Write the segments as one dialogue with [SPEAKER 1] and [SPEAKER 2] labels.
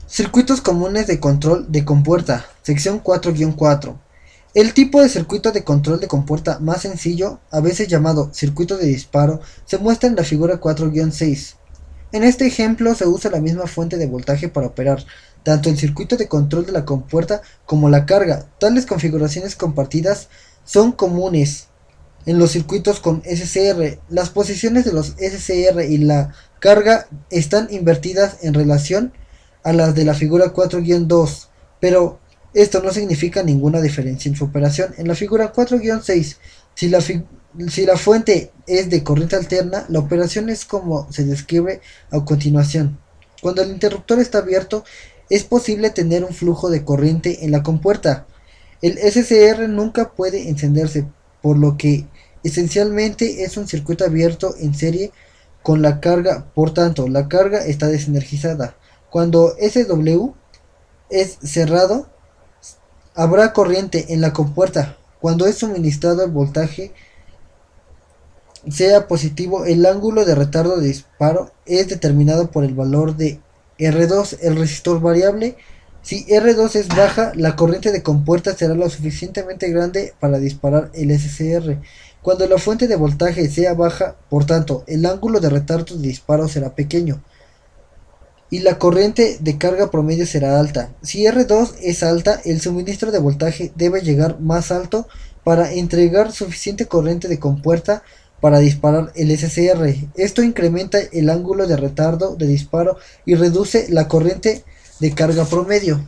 [SPEAKER 1] Circuitos comunes de control de compuerta, sección 4-4. El tipo de circuito de control de compuerta más sencillo, a veces llamado circuito de disparo, se muestra en la figura 4-6. En este ejemplo se usa la misma fuente de voltaje para operar tanto el circuito de control de la compuerta como la carga. Tales configuraciones compartidas son comunes en los circuitos con SCR. Las posiciones de los SCR y la carga están invertidas en relación a las de la figura 4-2, pero esto no significa ninguna diferencia en su operación. En la figura 4-6, si la fuente es de corriente alterna, la operación es como se describe a continuación. Cuando el interruptor está abierto, es posible tener un flujo de corriente en la compuerta. El SCR nunca puede encenderse, por lo que esencialmente es un circuito abierto en serie con la carga, por tanto, la carga está desenergizada. Cuando SW es cerrado, habrá corriente en la compuerta. Cuando es suministrado el voltaje sea positivo, el ángulo de retardo de disparo es determinado por el valor de R2, el resistor variable. Si R2 es baja, la corriente de compuerta será lo suficientemente grande para disparar el SCR. Cuando la fuente de voltaje sea baja, por tanto, el ángulo de retardo de disparo será pequeño y la corriente de carga promedio será alta. Si R2 es alta, el suministro de voltaje debe llegar más alto para entregar suficiente corriente de compuerta para disparar el SCR. Esto incrementa el ángulo de retardo de disparo y reduce la corriente de carga promedio.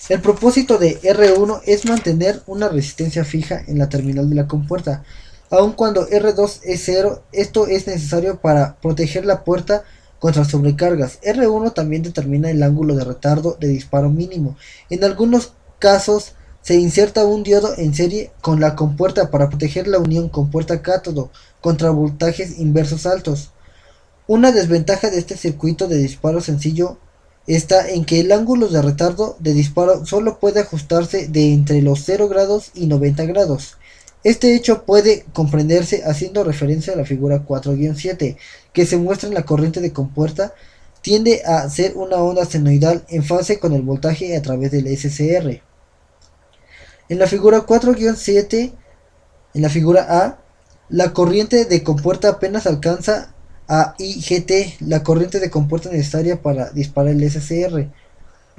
[SPEAKER 1] El propósito de R1 es mantener una resistencia fija en la terminal de la compuerta. Aun cuando R2 es 0, esto es necesario para proteger la puerta contra sobrecargas. R1 también determina el ángulo de retardo de disparo mínimo. En algunos casos se inserta un diodo en serie con la compuerta para proteger la unión compuerta cátodo contra voltajes inversos altos. Una desventaja de este circuito de disparo sencillo está en que el ángulo de retardo de disparo solo puede ajustarse de entre los 0 grados y 90 grados. Este hecho puede comprenderse haciendo referencia a la figura 4-7, que se muestra en la corriente de compuerta tiende a ser una onda senoidal en fase con el voltaje a través del SCR. En la figura 4-7, en la figura A, la corriente de compuerta apenas alcanza a IGT, la corriente de compuerta necesaria para disparar el SCR.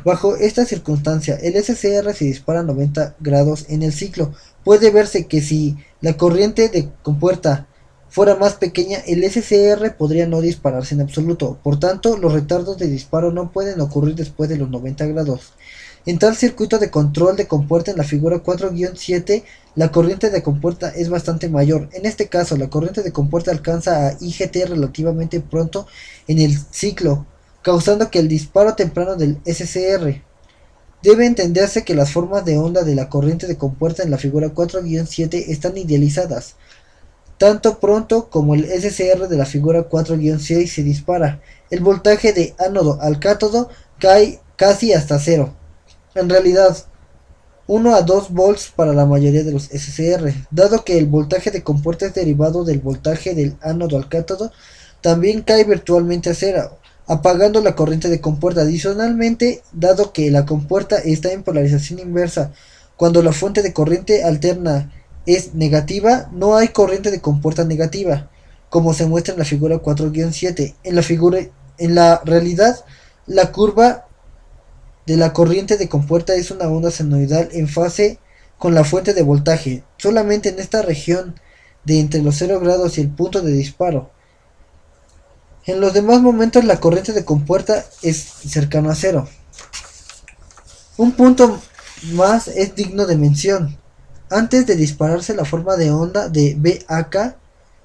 [SPEAKER 1] Bajo esta circunstancia, el SCR se dispara a 90 grados en el ciclo. Puede verse que si la corriente de compuerta fuera más pequeña, el SCR podría no dispararse en absoluto. Por tanto, los retardos de disparo no pueden ocurrir después de los 90 grados. En tal circuito de control de compuerta en la figura 4-7, la corriente de compuerta es bastante mayor. En este caso, la corriente de compuerta alcanza a IGT relativamente pronto en el ciclo, causando que el disparo temprano del SCR. Debe entenderse que las formas de onda de la corriente de compuerta en la figura 4-7 están idealizadas. Tanto pronto como el SCR de la figura 4-6 se dispara, el voltaje de ánodo al cátodo cae casi hasta cero. En realidad, 1 a 2 volts para la mayoría de los SCR. Dado que el voltaje de compuerta es derivado del voltaje del ánodo al cátodo, también cae virtualmente a cero, apagando la corriente de compuerta. Adicionalmente, dado que la compuerta está en polarización inversa, cuando la fuente de corriente alterna es negativa, no hay corriente de compuerta negativa, como se muestra en la figura 4-7. En la realidad, la curva de la corriente de compuerta es una onda senoidal en fase con la fuente de voltaje, solamente en esta región de entre los 0 grados y el punto de disparo. En los demás momentos la corriente de compuerta es cercana a cero. Un punto más es digno de mención. Antes de dispararse, la forma de onda de BAK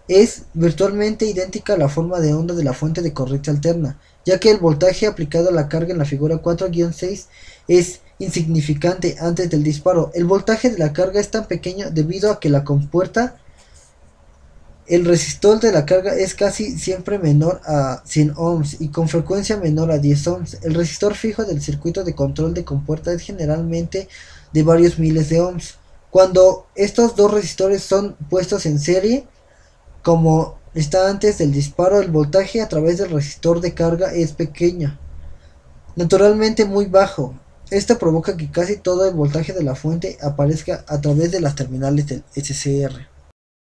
[SPEAKER 1] es virtualmente idéntica a la forma de onda de la fuente de corriente alterna, ya que el voltaje aplicado a la carga en la figura 4-6 es insignificante antes del disparo. El voltaje de la carga es tan pequeño debido a que la compuerta, el resistor de la carga es casi siempre menor a 100 ohms y con frecuencia menor a 10 ohms. El resistor fijo del circuito de control de compuerta es generalmente de varios miles de ohms. Cuando estos dos resistores son puestos en serie, como está antes del disparo, el voltaje a través del resistor de carga es pequeño. naturalmente muy bajo. Esto provoca que casi todo el voltaje de la fuente aparezca a través de las terminales del SCR.